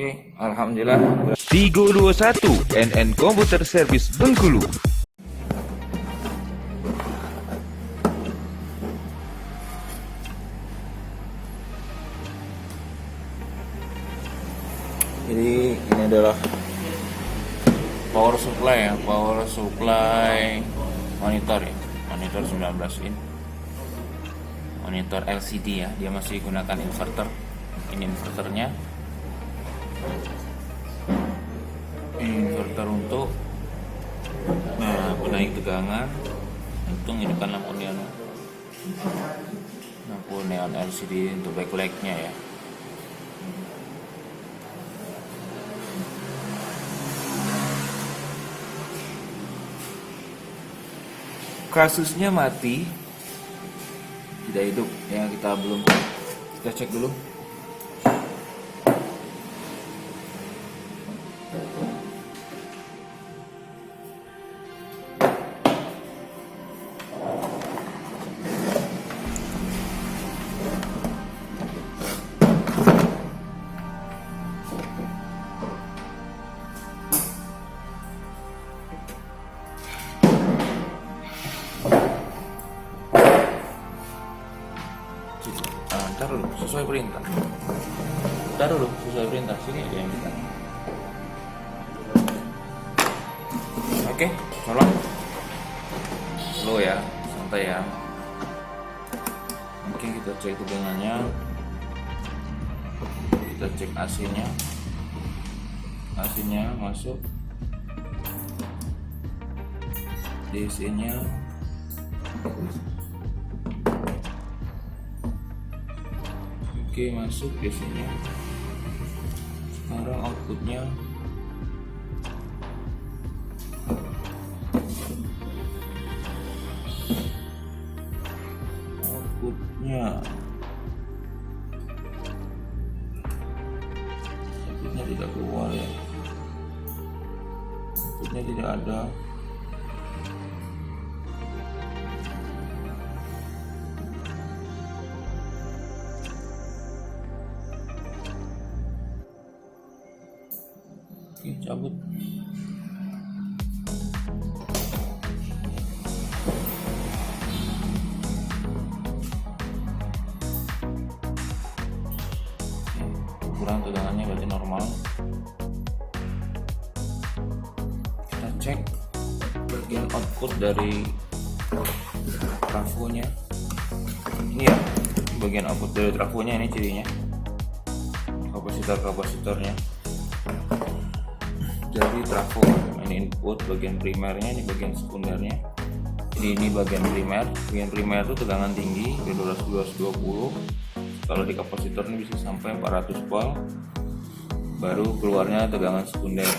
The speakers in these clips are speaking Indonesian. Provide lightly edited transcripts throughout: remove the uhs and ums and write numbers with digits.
Oke, alhamdulillah. Tigo 21 NN Komputer Service Bengkulu. Jadi ini adalah power supply ya, power supply monitor ya, monitor 19 in, monitor LCD ya, dia masih gunakan inverter. Ini inverternya, ini inverter untuk penaik tegangan, untuk hidupkan lampu neon LCD untuk backlightnya ya. Kasusnya mati, tidak hidup ya, kita cek dulu. Ntar dulu, sesuai perintah. Sini aja yang kita. Oke, tolong. Slow ya, santai ya. Oke, kita cek tegangannya. Kita cek AC-nya. AC-nya masuk. DC-nya. Oke, masuk di sini. Sekarang outputnya tidak keluar ya. Outputnya tidak ada. Oke, cabut. Ukuran tegangannya berarti normal. Kita cek bagian output dari trafonya. Ini ya, bagian output dari trafonya, ini cirinya. Kapasitornya. Jadi trafo, ini input bagian primernya, ini bagian sekundernya. Ini bagian primer. Bagian primer itu tegangan tinggi, 220. Kalau di kapasitor ini bisa sampai 400 volt. Baru keluarnya tegangan sekunder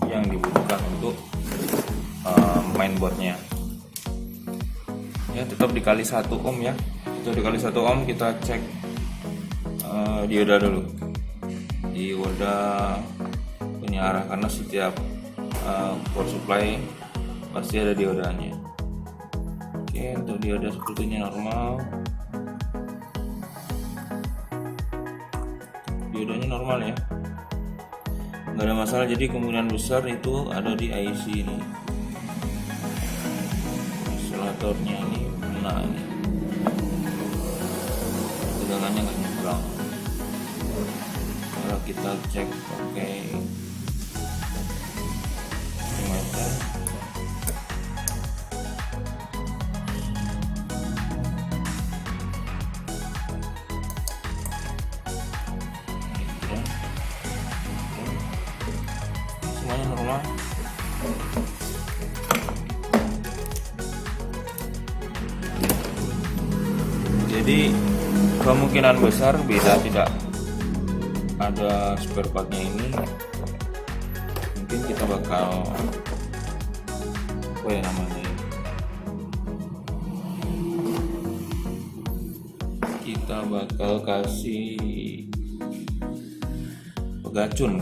yang dibutuhkan untuk mainboardnya. Ya, tetap dikali 1 ohm ya. Tetap dikali 1 ohm, kita cek dioda dulu. Dioda arah, karena setiap power supply pasti ada diodanya. Oke, untuk dioda sepertinya normal. Diodanya normal ya, nggak ada masalah. Jadi kemungkinan besar itu ada di IC ini, isolatornya ini kena ini, tegangannya nggak nyemprang. Kalau kita cek pakai semuanya normal. Jadi kemungkinan besar bila tidak ada spare partnya ini, mungkin kita bakal apa ya namanya, kita bakal kasih gacun.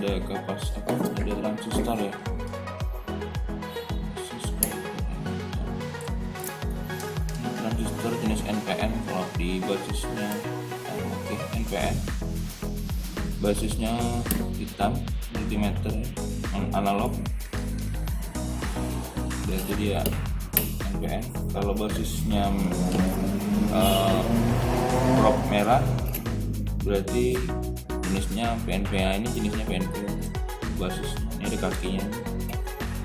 ada kapas apa, ada transistor ya. Ini transistor jenis NPN kalau di basisnya. Oke, NPN basisnya hitam, multimeter analog. Jadi dia NPN. Kalau basisnya prob merah berarti jenisnya PNPA. Ini jenisnya PNPA basisnya. Ini ada kakinya.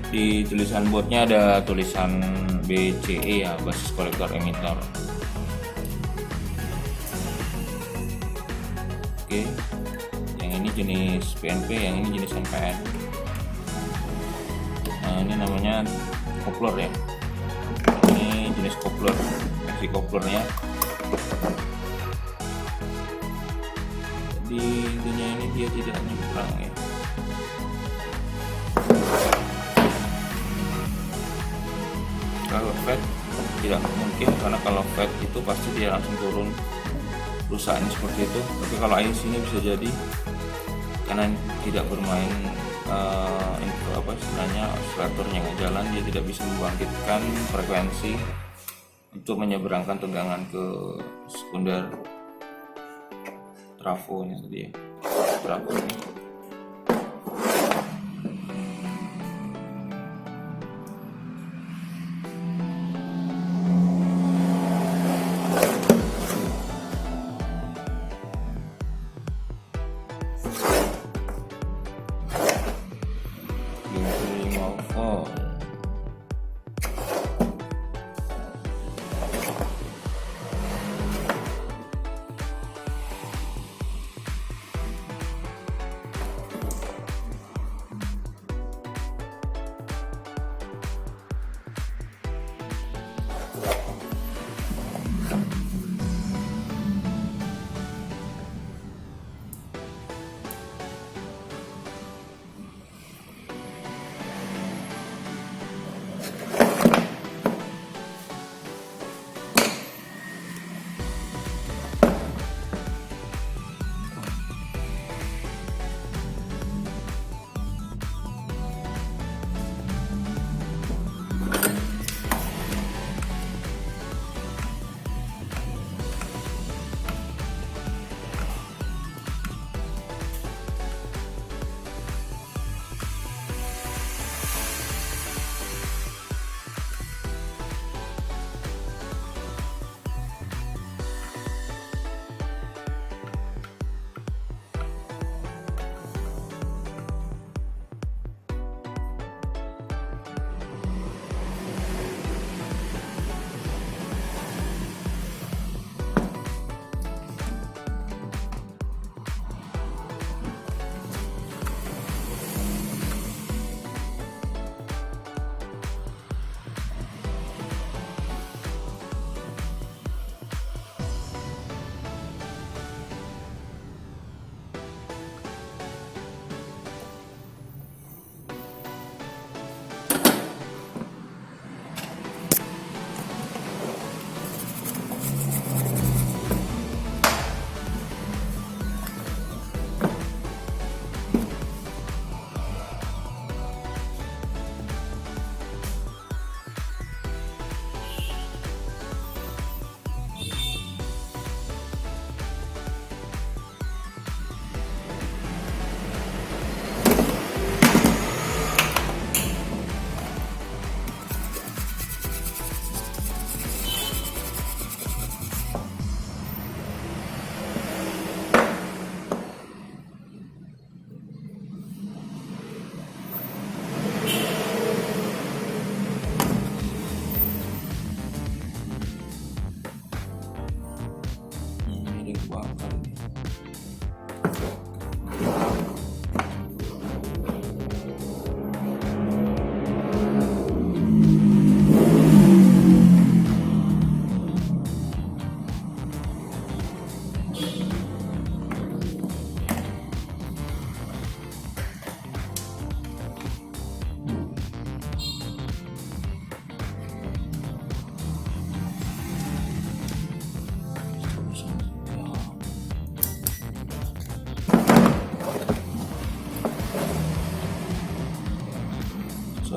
Di tulisan boardnya ada tulisan BCE ya, basis kolektor emitter. Oke, yang ini jenis PNP, yang ini jenis NPN. Nah, ini namanya kopler ya. Ini jenis kopler, versi koplernya. Jadi intinya ini dia tidak nyebrang ya. Kalau fat tidak mungkin, karena kalau fat itu pasti dia langsung turun rusaknya seperti itu. Tapi kalau IC ini bisa jadi karena tidak bermain apa istilahnya, oscillatornya nggak jalan, dia tidak bisa membangkitkan frekuensi untuk menyeberangkan tegangan ke sekunder trafonya tadi ya, trafonya.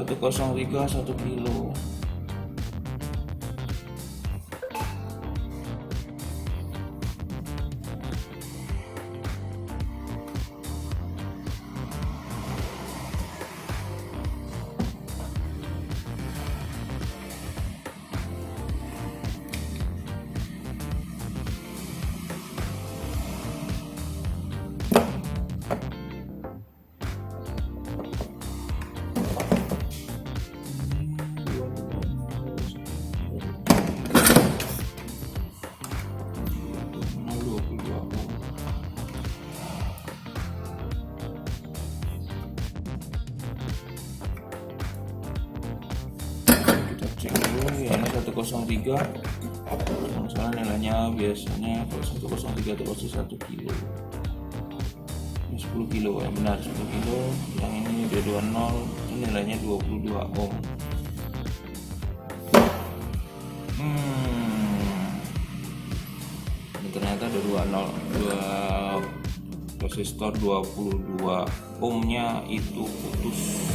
103 1 kilo. Cek dulu ya, ini 103. Misalnya nilainya biasanya kalau 103 itu pasti 1 kilo. Ini 10 kilo ya, benar 10 kilo. Yang ini udah 20, ini nilainya 22 ohm. Ini ternyata ada 2 resistor 22 ohmnya itu putus.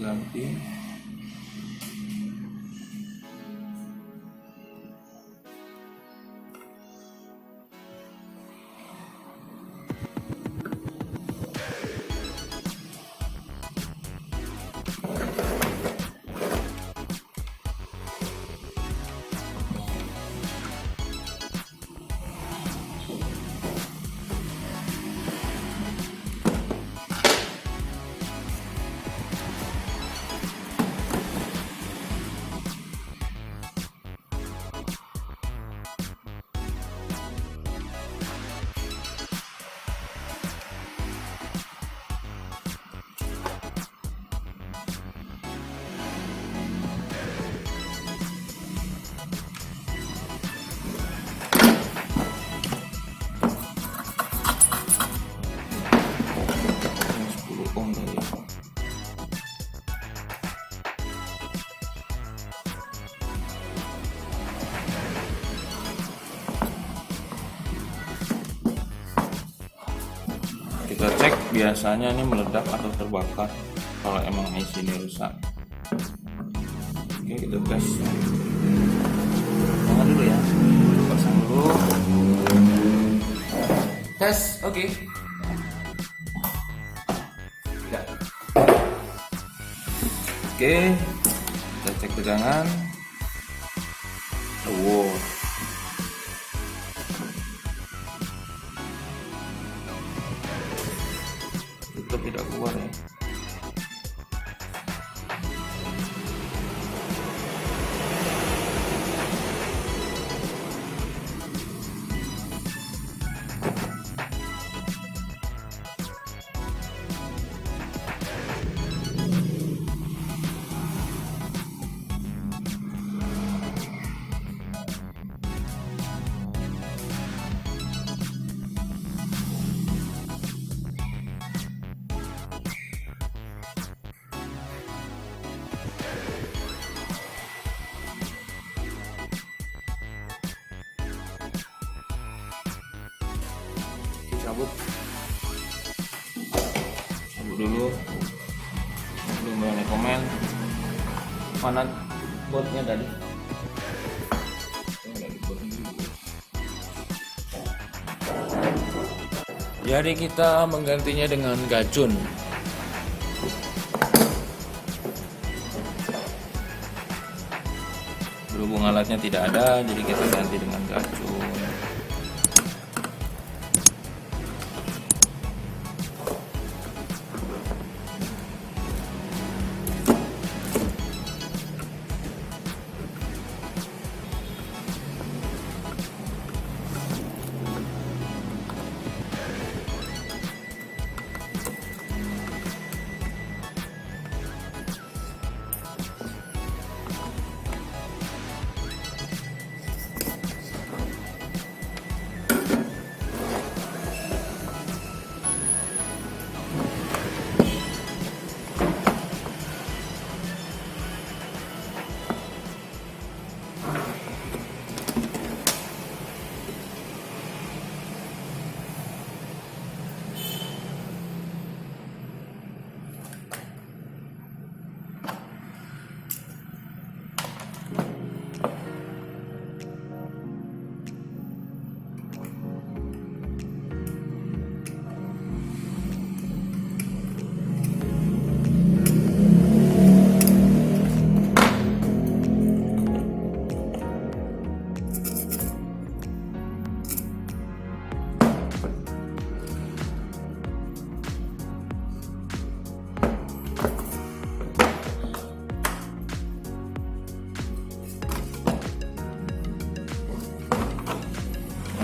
Ganti kita cek, biasanya ini meledak atau terbakar kalau emang IC ini rusak. Oke, kita tes. Pasang dulu ya, pasang dulu. Tes, oke. Ya. Oke, kita cek tegangan. Wow. Tetap tidak keluar ya. Cabut dulu, belum banyak komen. Mana botnya tadi? Jadi kita menggantinya dengan gacun. Berhubung alatnya tidak ada, jadi kita ganti dengan gacun.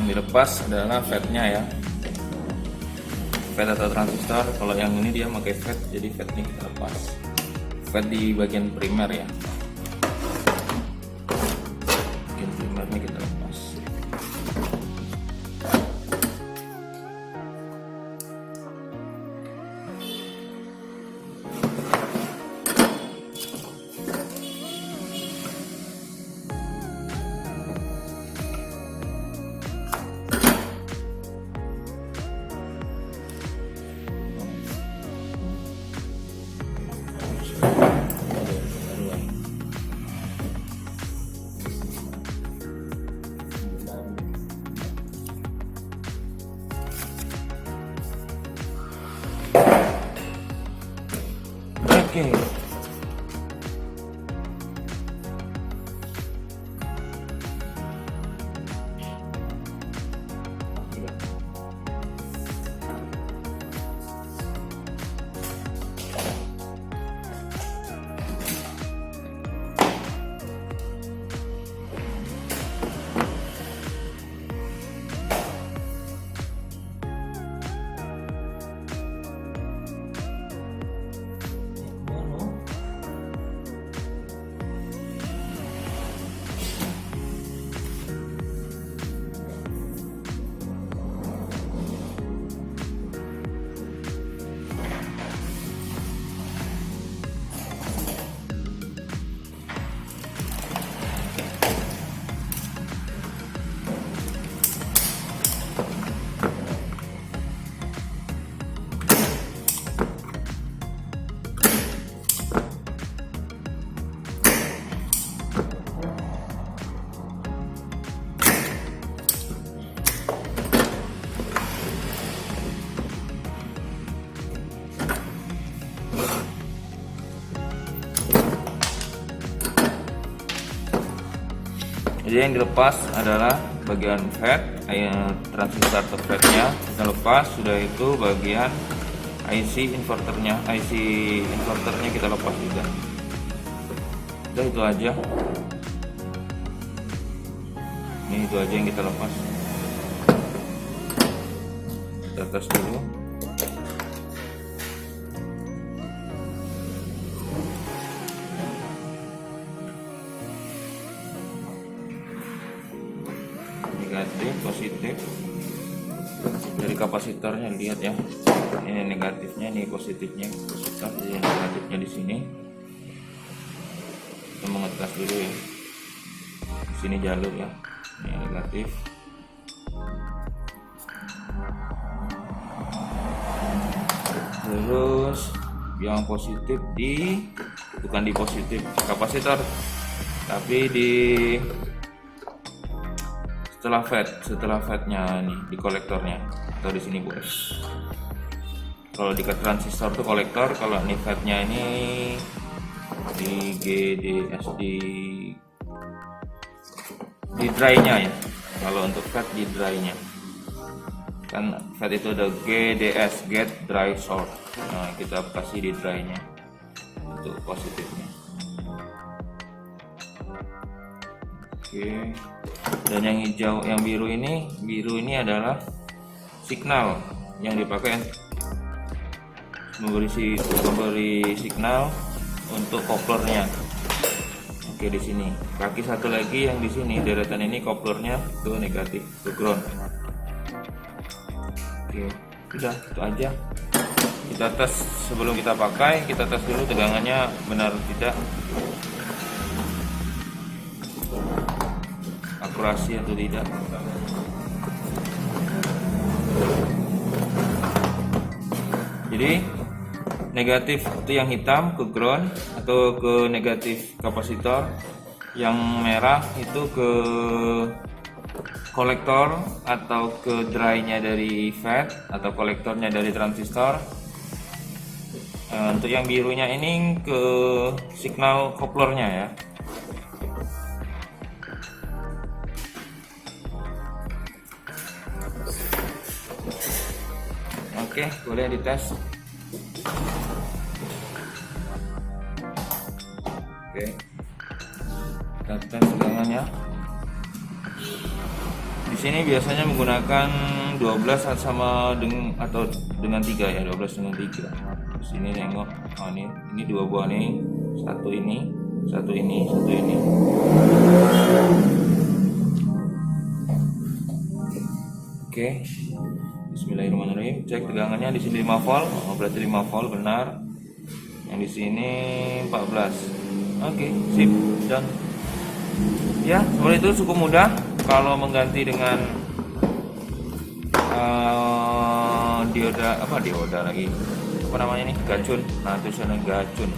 Dilepas adalah fatnya ya, fat atau transistor. Kalau yang ini dia pakai fat, jadi fatnya kita lepas, fat di bagian primer ya, bagian primernya kita lepas. Oke. Jadi yang dilepas adalah bagian fat, transistor atau fatnya kita lepas. Sudah itu bagian IC inverternya, kita lepas juga. Udah itu aja. Ini itu aja yang kita lepas. Kita tes dulu. Negatif, positif. Dari kapasitornya lihat ya. Ini negatifnya, ini positifnya. Kapasitor, jadi negatifnya di sini. Kita mengetes dulu ya. Di sini jalur ya. Ini negatif. Terus yang positif bukan di positif kapasitor, tapi di setelah fatnya nih, di kolektornya. atau di sini buat. Kalau di transistor tuh kolektor, kalau ini fatnya ini di GDS di dry-nya ya. Kalau untuk fat di dry-nya kan fat itu ada GDS, get dry sort. Nah, kita kasih di dry-nya untuk positifnya. Oke. Dan yang hijau, yang biru ini adalah signal yang dipakai memberi signal untuk koplernya. Oke, di sini kaki satu lagi yang di sini deretan ini koplernya ke negatif, ke ground. Oke, sudah itu aja. Kita tes sebelum kita pakai, kita tes dulu tegangannya benar tidak, akurasi atau tidak. Jadi negatif itu yang hitam ke ground atau ke negatif kapasitor, yang merah itu ke kolektor atau ke dry-nya dari fat atau kolektornya dari transistor. Untuk yang birunya ini ke signal koplernya ya. Oke, boleh dites. Oke, kita tes tegangannya. Di sini biasanya menggunakan 12 sama dengan 3 ya, 12 dengan 3. Di sini nengok, oh ini dua buah nih, satu ini. Oke. Bismillahirrahmanirrahim. Cek tegangannya di sini 5 volt. Oh, berarti 5 volt benar. Yang di sini 14. Oke, sip, dan ya seperti itu cukup mudah. Kalau mengganti dengan dioda lagi, apa namanya nih, gacun. Nah, tulisannya gacun.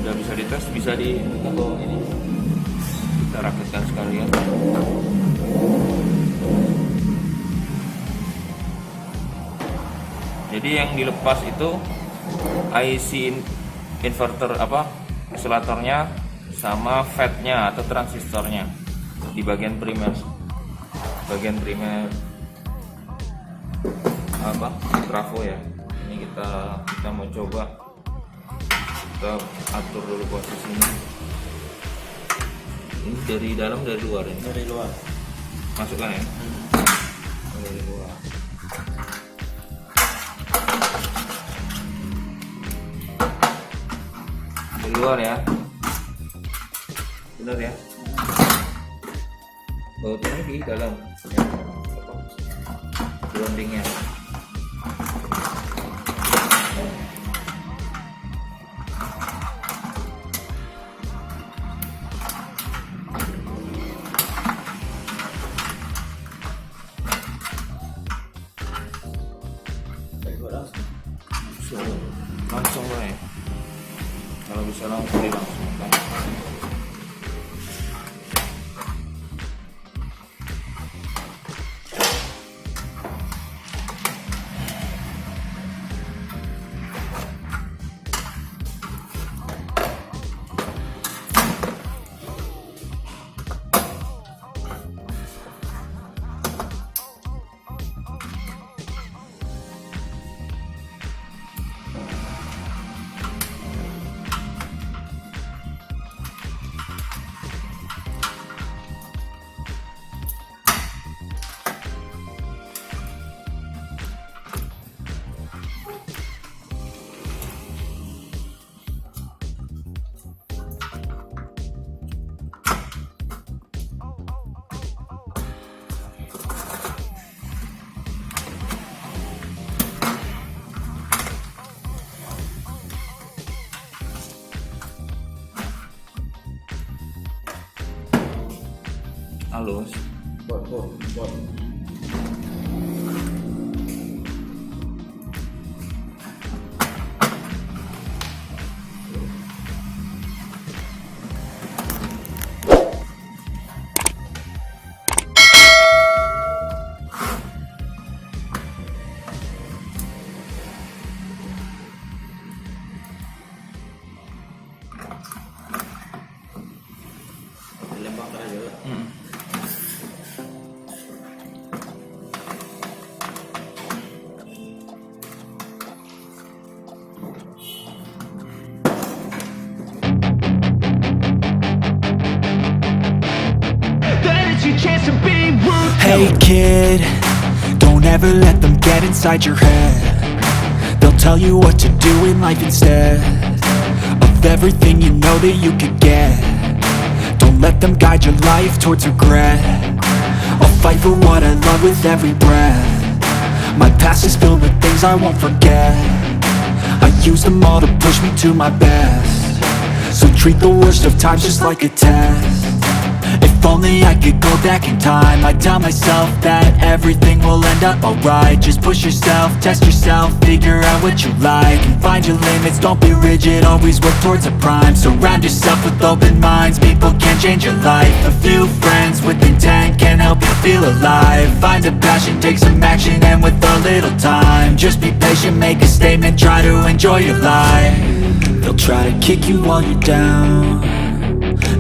Udah bisa dites, bisa di atau ini kita rakitkan sekalian. Jadi yang dilepas itu IC inverter isolatornya sama fatnya atau transistornya di bagian primer trafo ya. Ini kita mau coba, kita atur dulu posisinya. Ini dari dalam, dari luar ini. Dari luar. Masukkan ya. Dari luar. Dari luar ya. Benar ya. Bautnya di dalam. Groundingnya. Langsung lah ya. Kalau bisa langsung dilangsungkan. Halus. Buat. Hey kid, don't ever let them get inside your head. They'll tell you what to do in life instead of everything you know that you could get. Don't let them guide your life towards regret. I'll fight for what I love with every breath. My past is filled with things I won't forget. I use them all to push me to my best. So treat the worst of times just like a test. If only I could go back in time, I'd tell myself that everything will end up alright. Just push yourself, test yourself, figure out what you like, and find your limits, don't be rigid, always work towards a prime. Surround yourself with open minds, people can change your life. A few friends with intent can help you feel alive. Find a passion, take some action, and with a little time, just be patient, make a statement, try to enjoy your life. They'll try to kick you while you're down.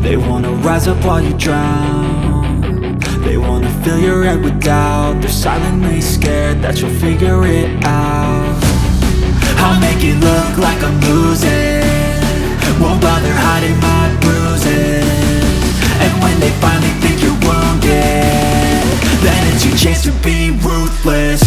They wanna rise up while you drown. They wanna fill your head with doubt. They're silently scared that you'll figure it out. I'll make it look like I'm losing, won't bother hiding my bruises. And when they finally think you're wounded, then it's your chance to be ruthless.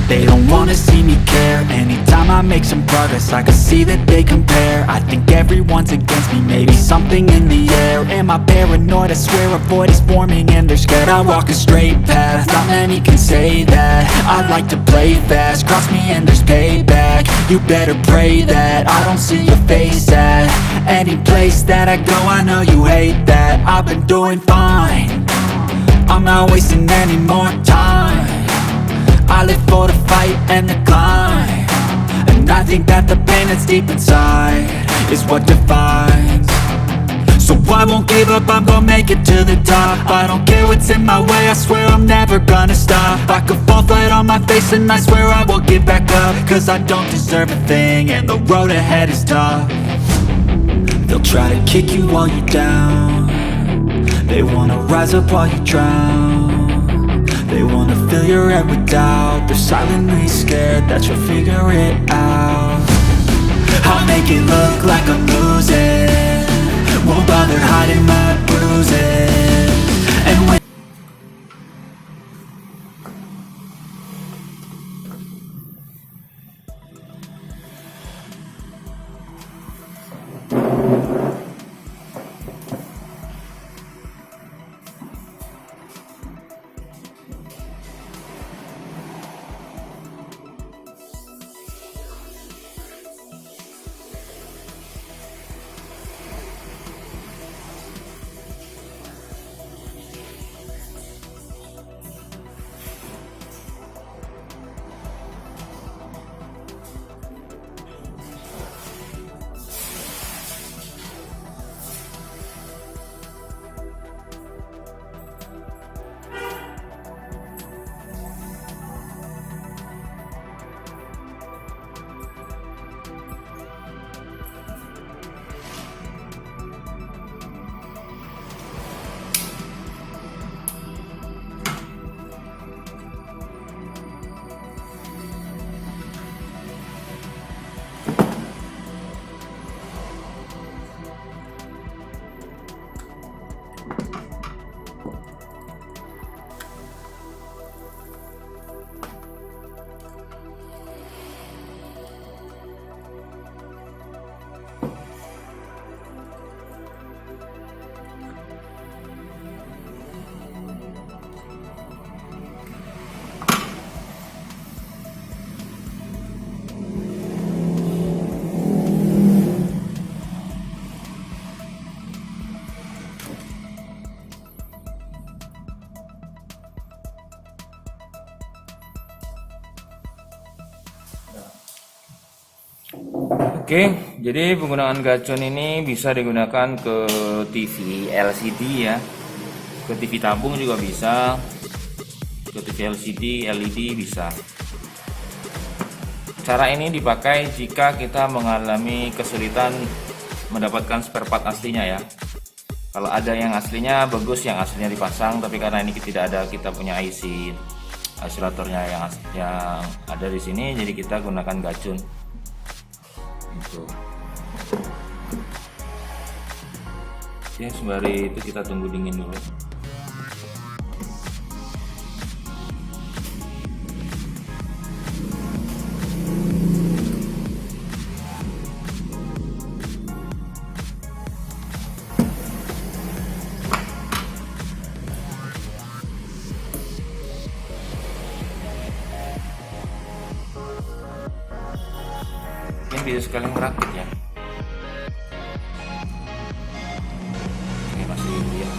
They don't wanna see me care. Anytime I make some progress, I can see that they compare. I think everyone's against me, maybe something in the air. Am I paranoid? I swear a void is forming and they're scared I walk a straight path. Not many can say that. I like to play fast, cross me and there's payback. You better pray that I don't see your face at any place that I go. I know you hate that. I've been doing fine, I'm not wasting any more time. I live for the fight and the climb, and I think that the pain that's deep inside is what defines. So I won't give up, I'm gonna make it to the top. I don't care what's in my way, I swear I'm never gonna stop. I could fall flat on my face and I swear I will get back up, cause I don't deserve a thing and the road ahead is tough. They'll try to kick you while you're down. They wanna rise up while you drown. They wanna fill your head with doubt. They're silently scared that you'll figure it out. I'll make it look like I'm losing, won't bother hiding my bruises. And when Oke, jadi penggunaan gacun ini bisa digunakan ke TV LCD ya, ke TV tabung juga bisa, ke TV LCD, LED bisa. Cara ini dipakai jika kita mengalami kesulitan mendapatkan spare part aslinya ya. Kalau ada yang aslinya bagus, yang aslinya dipasang, tapi karena ini tidak ada, kita punya IC oscillatornya yang ada di sini, jadi kita gunakan gacun. Gitu. Oke, sembari itu kita tunggu dingin dulu. Mungkin bisa sekalian merakit ya. Oke, masih ya.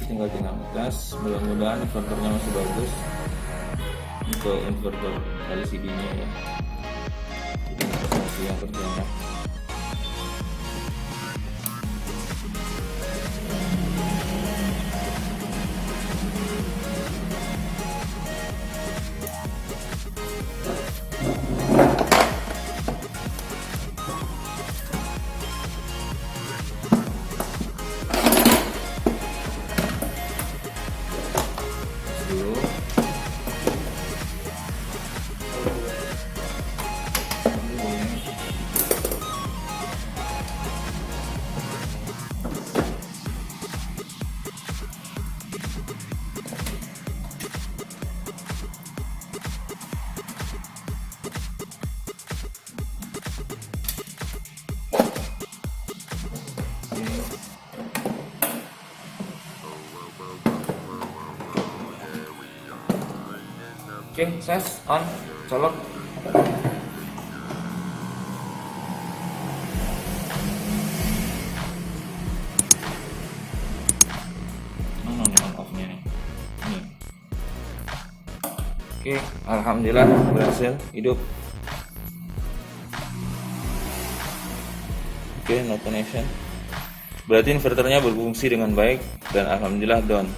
Tinggal gas, mudah-mudahan inverternya masih bagus untuk inverter LCD nya ya, jadi masih yang kerjanya. Oke, ses on, colok. Mana nih on off-nya nih? Ini. Oke, alhamdulillah berhasil hidup. Oke, no connection. Berarti inverternya berfungsi dengan baik dan alhamdulillah down.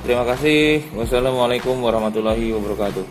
Terima kasih. Wassalamualaikum warahmatullahi wabarakatuh.